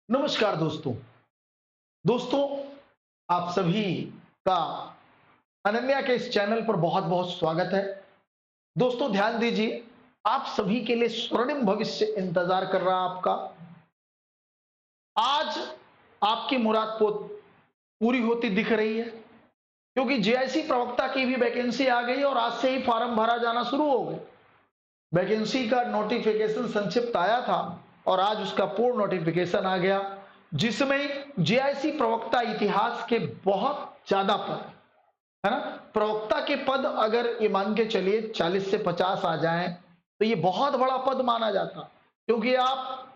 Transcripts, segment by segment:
नमस्कार दोस्तों। दोस्तों, आप सभी का अनन्या के इस चैनल पर बहुत-बहुत स्वागत है। दोस्तों ध्यान दीजिए, आप सभी के लिए स्वर्णिम भविष्य इंतजार कर रहा है आपका। आज आपकी मुराद पूरी होती दिख रही है, क्योंकि जेआईसी प्रवक्ता की भी वैकेंसी आ गई और आज से ही फॉर्म भरा जाना शुरू हो गए। वैकेंसी का नोटिफिकेशन संक्षिप्त आया था और आज उसका पूर्ण नोटिफिकेशन आ गया, जिसमें जेआईसी प्रवक्ता इतिहास के बहुत ज्यादा पद है ना। प्रवक्ता के पद अगर ये मान के चलिए 40 से 50 आ जाएं तो ये बहुत बड़ा पद माना जाता, क्योंकि आप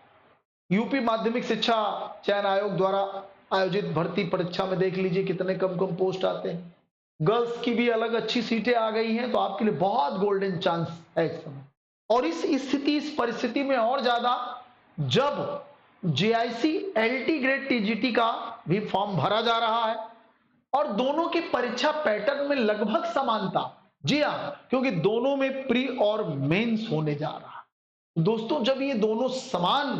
यूपी माध्यमिक शिक्षा चयन आयोग द्वारा आयोजित भर्ती परीक्षा में देख लीजिए कितने कम कम पोस्ट आते हैं। गर्ल्स की भी अलग अच्छी सीटें आ गई हैं, तो आपके लिए बहुत गोल्डन चांस है इस समय। और इस परिस्थिति में और ज्यादा जब जेआईसी एलटी ग्रेड टीजीटी का भी फॉर्म भरा जा रहा है और दोनों की परीक्षा पैटर्न में लगभग समानता। जी हां, क्योंकि दोनों में प्री और मेंस होने जा रहा है। दोस्तों, जब ये दोनों समान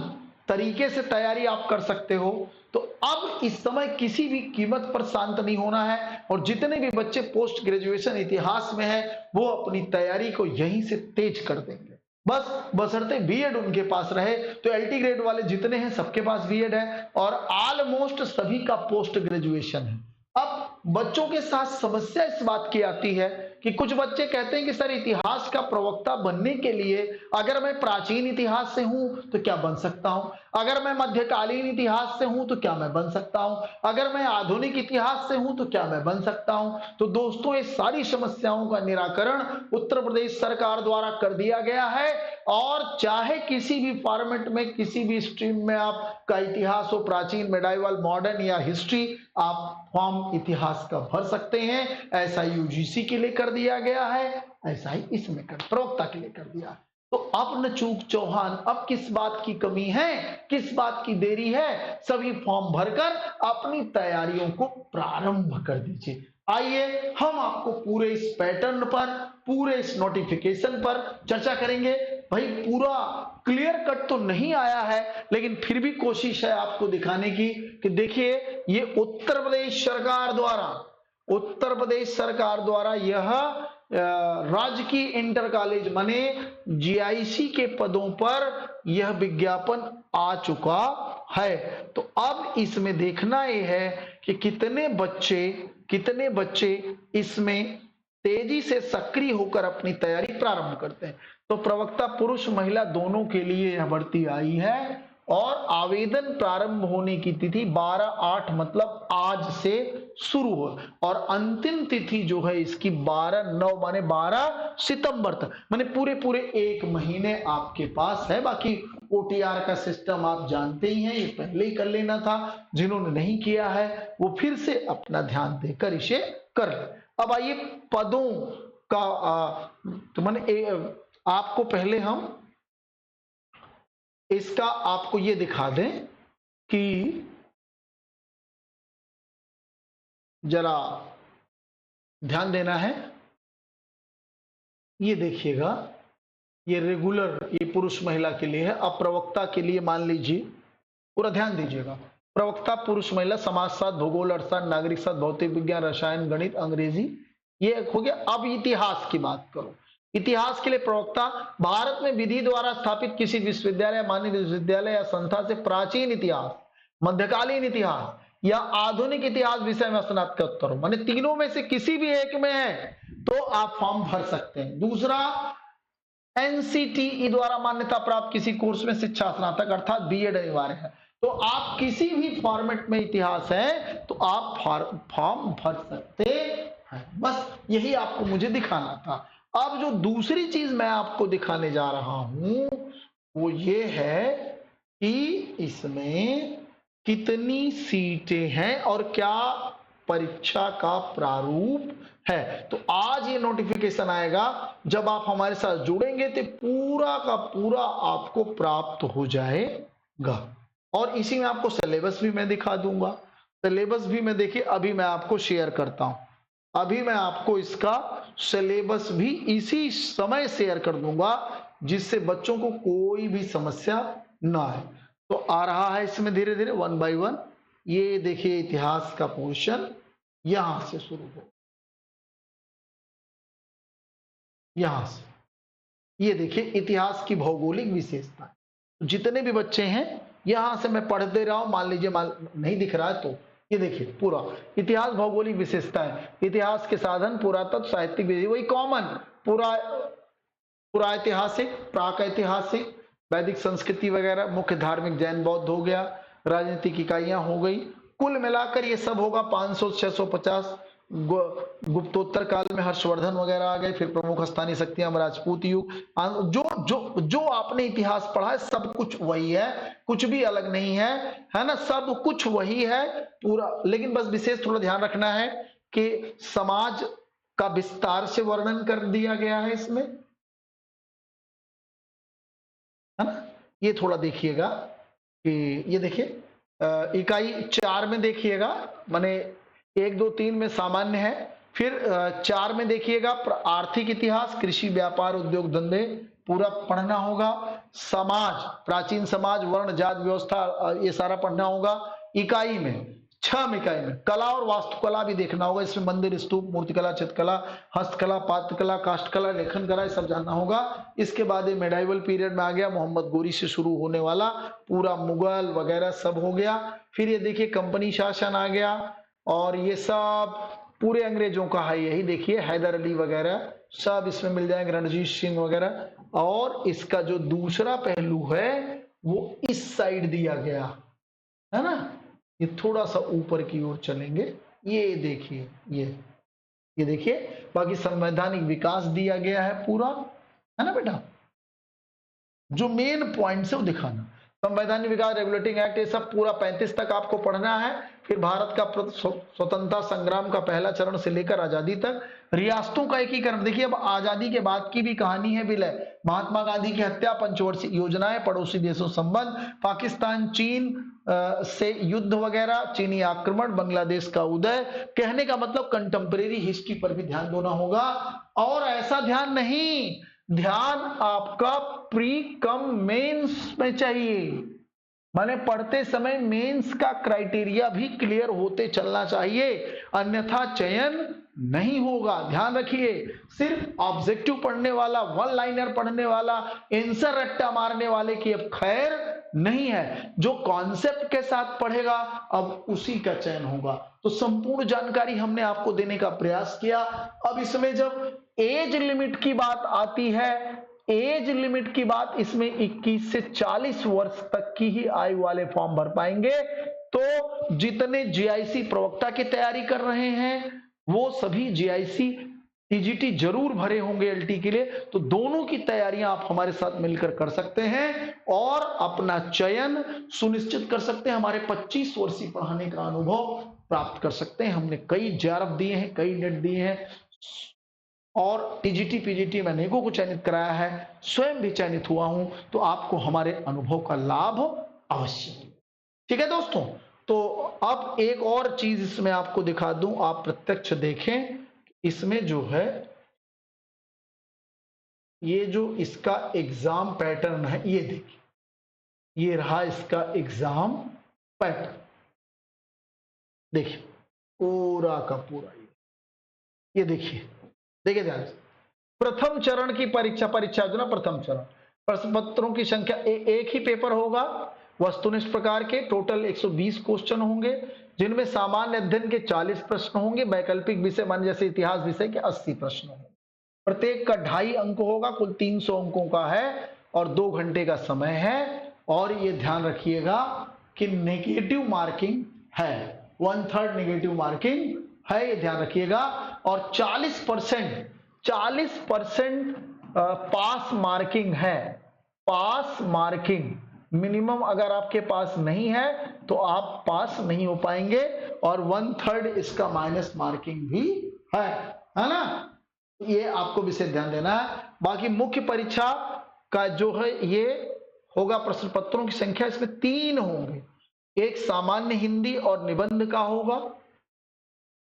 तरीके से तैयारी आप कर सकते हो तो अब इस समय किसी भी कीमत पर शांत नहीं होना है। और जितने भी बच्चे पोस्ट ग्रेजुएशन इतिहास में हैं वो अपनी तैयारी को यहीं से तेज कर देंगे। बस बशर्ते बीएड उनके पास रहे। तो एलटी ग्रेड वाले जितने हैं सबके पास बीएड है और ऑलमोस्ट सभी का पोस्ट ग्रेजुएशन है। अब बच्चों के साथ समस्या इस बात की आती है कि कुछ बच्चे कहते हैं कि सर, इतिहास का प्रवक्ता बनने के लिए अगर मैं प्राचीन इतिहास से हूं तो क्या बन सकता हूं, अगर मैं मध्यकालीन इतिहास से हूं तो क्या मैं बन सकता हूं, अगर मैं आधुनिक इतिहास से हूं तो क्या मैं बन सकता हूं। तो दोस्तों, ये सारी समस्याओं का निराकरण उत्तर प्रदेश सरकार द्वारा कर दिया गया है। और चाहे किसी भी फॉर्मेट में किसी भी स्ट्रीम में आपका इतिहास हो, प्राचीन, मेडाइवल, मॉडर्न या हिस्ट्री, आप फॉर्म इतिहास का भर सकते हैं। ऐसा यूजीसी के लिए कर दिया गया है, ऐसा ही इसमें प्रवक्ता के लिए कर दिया है। तो अब न चूक चौहान, अब किस बात की कमी है, किस बात की देरी है, सभी फॉर्म भरकर अपनी तैयारियों को प्रारंभ कर दीजिए। आइए हम आपको पूरे इस पैटर्न पर, पूरे इस नोटिफिकेशन पर चर्चा करेंगे। भाई, पूरा क्लियर कट तो नहीं आया है, लेकिन फिर भी कोशिश है आपको दिखाने की कि देखिए, ये उत्तर प्रदेश सरकार द्वारा यह राजकीय इंटर कॉलेज माने जीआईसी के पदों पर यह विज्ञापन आ चुका है। तो अब इसमें देखना यह है कि कितने बच्चे इसमें तेजी से सक्रिय होकर अपनी तैयारी प्रारंभ करते हैं। तो प्रवक्ता पुरुष महिला दोनों के लिए यह भर्ती आई है और आवेदन प्रारंभ होने की तिथि 12/8 मतलब आज से शुरू हो और अंतिम तिथि जो है इसकी 12/9 माने 12 सितंबर तक, माने पूरे एक महीने आपके पास है। बाकी ओटीआर का सिस्टम आप जानते ही हैं, ये पहले ही कर लेना था। जिन्होंने नहीं किया है वो फिर से अपना ध्यान देकर इसे कर ले। अब आइए पदों का तो माने आपको पहले हम इसका आपको ये दिखा दें कि जरा ध्यान देना है। ये देखिएगा, ये रेगुलर, ये पुरुष महिला के लिए है। अब प्रवक्ता के लिए मान लीजिए, पूरा ध्यान दीजिएगा। प्रवक्ता पुरुष महिला समाजशास्त्र, भूगोल, अर्थशास्त्र, नागरिक शास्त्र, भौतिक विज्ञान, रसायन, गणित, अंग्रेजी, ये हो गया। अब इतिहास की बात करो। इतिहास के लिए प्रवक्ता भारत में विधि द्वारा स्थापित किसी विश्वविद्यालय, मान्य विश्वविद्यालय या संस्था से प्राचीन इतिहास, मध्यकालीन इतिहास या आधुनिक इतिहास विषय में स्नातकोत्तर हो, माने तीनों में से किसी भी एक में है तो आप फॉर्म भर सकते हैं। दूसरा, एनसीटीई द्वारा मान्यता प्राप्त किसी कोर्स में शिक्षा स्नातक अर्थात बीएड अनिवार्य है। तो आप किसी भी फॉर्मेट में इतिहास है तो आप फॉर्म भर सकते हैं। बस यही आपको मुझे दिखाना था। अब जो दूसरी चीज मैं आपको दिखाने जा रहा हूं वो ये है कि इसमें कितनी सीटें हैं और क्या परीक्षा का प्रारूप है। तो आज ये नोटिफिकेशन आएगा, जब आप हमारे साथ जुड़ेंगे तो पूरा का पूरा आपको प्राप्त हो जाएगा। और इसी में आपको सिलेबस भी मैं दिखा दूंगा। सिलेबस भी मैं देखिए अभी मैं आपको शेयर करता हूं। अभी मैं आपको इसका सिलेबस भी इसी समय शेयर कर दूंगा, जिससे बच्चों को कोई भी समस्या ना आए। तो आ रहा है इसमें धीरे धीरे 1 बाय 1। ये देखिए इतिहास का पोर्शन यहां से शुरू हो, यहां से ये देखिए इतिहास की भौगोलिक विशेषता। जितने भी बच्चे हैं यहां से मैं पढ़ दे रहा हूं, मान लीजिए नहीं दिख रहा है तो ये देखिए पूरा इतिहास भौगोलिक विशेषता है। इतिहास के साधन पुरातत्व साहित्यिक विधि, वही कॉमन पूरा पुराऐतिहासिक, प्राक ऐतिहासिक, वैदिक संस्कृति वगैरह, मुख्य धार्मिक जैन बौद्ध हो गया, राजनीतिक इकाइयां हो गई। कुल मिलाकर ये सब होगा 500 650। गुप्तोत्तर काल में हर्षवर्धन वगैरह आ गए, फिर प्रमुख स्थानीय शक्तियां राजपूत युग। जो जो जो आपने इतिहास पढ़ा है सब कुछ वही है, कुछ भी अलग नहीं है, है ना, सब कुछ वही है पूरा। लेकिन बस विशेष थोड़ा ध्यान रखना है कि समाज का विस्तार से वर्णन कर दिया गया है इसमें, है ना। ये थोड़ा देखिएगा कि ये देखिए इकाई 4 में देखिएगा, माने 1 2 3 में सामान्य है, फिर 4 में देखिएगा आर्थिक इतिहास, कृषि, व्यापार, उद्योग धंधे पूरा पढ़ना होगा। समाज, प्राचीन समाज, वर्ण, जाति व्यवस्था, ये सारा पढ़ना होगा। इकाई में 6 इकाई में कला और वास्तुकला भी देखना होगा। इसमें मंदिर, स्तूप, मूर्तिकला, चित्रकला, हस्तकला, पात्रकला, काष्ठकला, लेखन कला, ये सब जानना होगा। इसके बाद ये मेडाइवल पीरियड में आ गया, मोहम्मद गोरी से शुरू होने वाला पूरा मुगल वगैरह सब हो गया। फिर ये देखिए कंपनी शासन आ गया, और ये सब पूरे अंग्रेजों का है। यही देखिए हैदर अली वगैरह सब इसमें मिल जाएंगे, रणजीत सिंह वगैरह। और इसका जो दूसरा पहलू है वो इस साइड दिया गया है ना, ये थोड़ा सा ऊपर की ओर चलेंगे, ये देखिए ये देखिए बाकी संवैधानिक विकास दिया गया है पूरा, है ना बेटा। जो मेन पॉइंट है वो दिखाना, संवैधानिक विकास, रेगुलेटिंग एक्ट, ये सब पूरा 35 तक आपको पढ़ना है। फिर भारत का स्वतंत्रता संग्राम का पहला चरण से लेकर आजादी तक, रियासतों का एकीकरण। देखिए अब आजादी के बाद की भी कहानी है विलय, महात्मा गांधी की हत्या, पंचवर्षीय योजनाएं, पड़ोसी देशों संबंध, पाकिस्तान चीन से युद्ध वगैरह, चीनी आक्रमण, बांग्लादेश का उदय। कहने का मतलब कंटेम्परेरी हिस्ट्री पर भी ध्यान देना होगा। और ऐसा ध्यान नहीं, ध्यान आपका प्री कम मेंस में चाहिए, माने पढ़ते समय मेंस का क्राइटेरिया भी क्लियर होते चलना चाहिए, अन्यथा चयन नहीं होगा। ध्यान रखिए, सिर्फ ऑब्जेक्टिव पढ़ने वाला, वन लाइनर पढ़ने वाला, आंसर रट्टा मारने वाले की अब खैर नहीं है। जो कॉन्सेप्ट के साथ पढ़ेगा अब उसी का चयन होगा। तो संपूर्ण जानकारी हमने आपको देने का प्रयास किया। अब इसमें जब एज लिमिट की बात आती है, एज लिमिट की बात, इसमें 21 से 40 वर्ष तक की ही आयु वाले फॉर्म भर पाएंगे। तो जितने जीआईसी प्रवक्ता की तैयारी कर रहे हैं वो सभी जीआईसी टीजीटी जरूर भरे होंगे एलटी के लिए, तो दोनों की तैयारियां आप हमारे साथ मिलकर कर सकते हैं और अपना चयन सुनिश्चित कर सकते हैं। हमारे 25 वर्षीय पढ़ाने का अनुभव प्राप्त कर सकते हैं। हमने कई जेआरएफ दिए हैं, कई नेट दिए हैं, और टीजीटी पीजीटी में अनेकों को चयनित कराया है, स्वयं भी चयनित हुआ हूं। तो आपको हमारे अनुभव का लाभ अवश्य। ठीक है दोस्तों, तो अब एक और चीज इसमें आपको दिखा दूं, आप प्रत्यक्ष देखें। इसमें जो है ये जो इसका एग्जाम पैटर्न है, ये देखिए, ये रहा इसका एग्जाम पैटर्न। देखिए पूरा का पूरा ये देखिए ध्यान से, प्रथम चरण की परीक्षा जो ना, प्रथम चरण प्रश्न पत्रों की संख्या एक ही पेपर होगा, वस्तुनिष्ठ प्रकार के टोटल 120 क्वेश्चन होंगे, जिनमें सामान्य अध्ययन के 40 प्रश्न होंगे, वैकल्पिक विषय मान जैसे इतिहास विषय के 80 प्रश्न होंगे। प्रत्येक का 2.5 अंक होगा, कुल 300 अंकों का है और 2 घंटे का समय है। और ये ध्यान रखिएगा कि नेगेटिव मार्किंग है, 1/3 नेगेटिव मार्किंग है, ये ध्यान रखिएगा। और 40% पास मार्किंग है, पास मार्किंग मिनिमम अगर आपके पास नहीं है तो आप पास नहीं हो पाएंगे, और 1/3 इसका माइनस मार्किंग भी है ना। ये आपको विशेष ध्यान देना है। बाकी मुख्य परीक्षा का जो है ये होगा, प्रश्न पत्रों की संख्या इसमें 3 होंगे, एक सामान्य हिंदी और निबंध का होगा,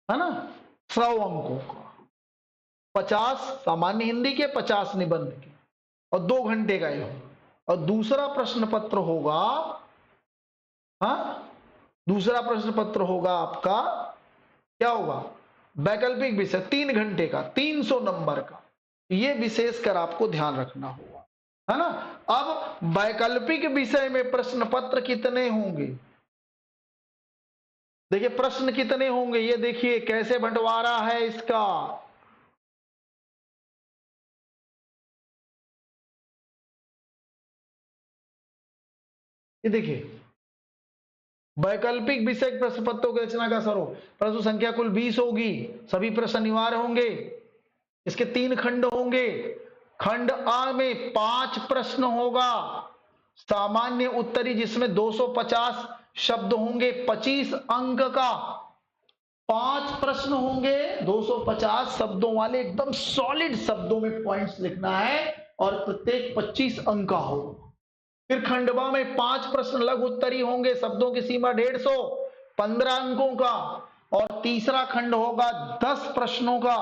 है ना, 100 अंकों का, 50 सामान्य हिंदी के, 50 निबंध के, और 2 घंटे का ये होगा। और दूसरा प्रश्न पत्र होगा हाँ, दूसरा प्रश्न पत्र होगा आपका, क्या होगा, वैकल्पिक विषय 3 घंटे का 300 नंबर का, ये विशेषकर आपको ध्यान रखना होगा, है ना। अब वैकल्पिक विषय में प्रश्न पत्र कितने होंगे, देखिए प्रश्न कितने होंगे, ये देखिए कैसे बंटवारा है इसका। ये देखिए वैकल्पिक विषय प्रश्न पत्रों की रचना का स्वरूप, प्रश्न संख्या कुल 20 होगी, सभी प्रश्न अनिवार्य होंगे, इसके 3 खंड होंगे। खंड आ में 5 प्रश्न होगा, सामान्य उत्तरी जिसमें 250 शब्द होंगे, 25 अंक का 5 प्रश्न होंगे, 250 शब्दों वाले, एकदम सॉलिड शब्दों में पॉइंट्स लिखना है और प्रत्येक 25 अंक का होगा। फिर खंडवा में 5 प्रश्न लघु उत्तरी होंगे, शब्दों की सीमा 150, 15 अंकों का। और तीसरा खंड होगा 10 प्रश्नों का,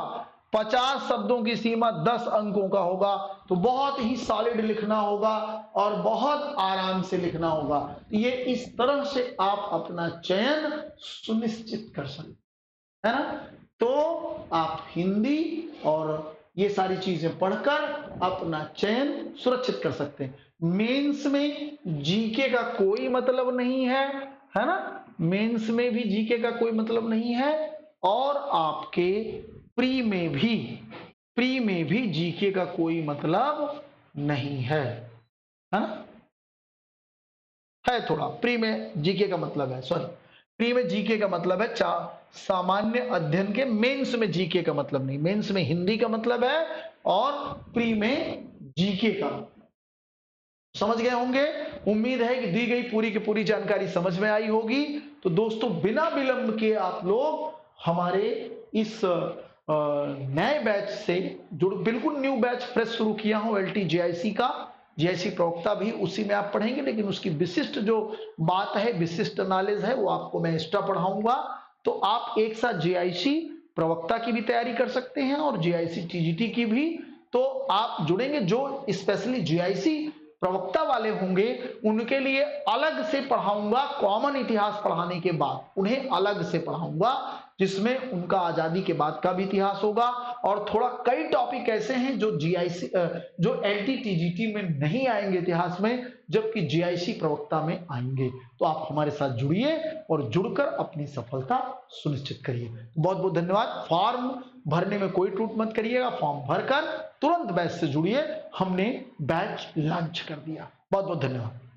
50 शब्दों की सीमा 10 अंकों का होगा। तो बहुत ही सॉलिड लिखना होगा और बहुत आराम से लिखना होगा। ये इस तरह से आप अपना चयन सुनिश्चित कर सकते हैं, है ना। तो आप हिंदी और ये सारी चीजें पढ़कर अपना चयन सुरक्षित कर सकते हैं। मेंस में जीके का कोई मतलब नहीं है ना, मेंस में भी जीके का कोई मतलब नहीं है, और आपके प्री में भी जीके का कोई मतलब नहीं है ना। है थोड़ा प्री में जीके का मतलब है, सॉरी, प्री में जीके का मतलब है सामान्य अध्ययन के, मेंस में जीके का मतलब नहीं, मेंस में हिंदी का मतलब है और प्री में जीके का। समझ गए होंगे, उम्मीद है कि दी गई पूरी की पूरी जानकारी समझ में आई होगी। तो दोस्तों बिना विलंब के आप लोग हमारे इस नए बैच से जुड़, बिल्कुल न्यू बैच फ्रेश शुरू किया हूं एलटी जेआईसी का, जेआईसी प्रवक्ता भी उसी में आप पढ़ेंगे, लेकिन उसकी विशिष्ट जो बात है, विशिष्ट नॉलेज है, वो आपको मैं एक्स्ट्रा पढ़ाऊंगा। तो आप एक साथ जेआईसी प्रवक्ता की भी तैयारी कर सकते हैं और जेआईसी टीजीटी की भी। तो आप जुड़ेंगे, जो स्पेशली जेआईसी प्रवक्ता वाले होंगे उनके लिए अलग से पढ़ाऊंगा, कॉमन इतिहास पढ़ाने के बाद उन्हें अलग से पढ़ाऊंगा, जिसमें उनका आजादी के बाद का भी इतिहास होगा। और थोड़ा कई टॉपिक ऐसे हैं जो जीआईसी जो एलटी टीजीटी में नहीं आएंगे इतिहास में, जबकि जीआईसी प्रवक्ता में आएंगे। तो आप हमारे साथ जुड़िए और जुड़कर अपनी सफलता सुनिश्चित करिए। बहुत बहुत धन्यवाद। फॉर्म भरने में कोई टूट मत करिएगा, फॉर्म भरकर तुरंत बैच से जुड़िए, हमने बैच लॉन्च कर दिया। बहुत बहुत धन्यवाद।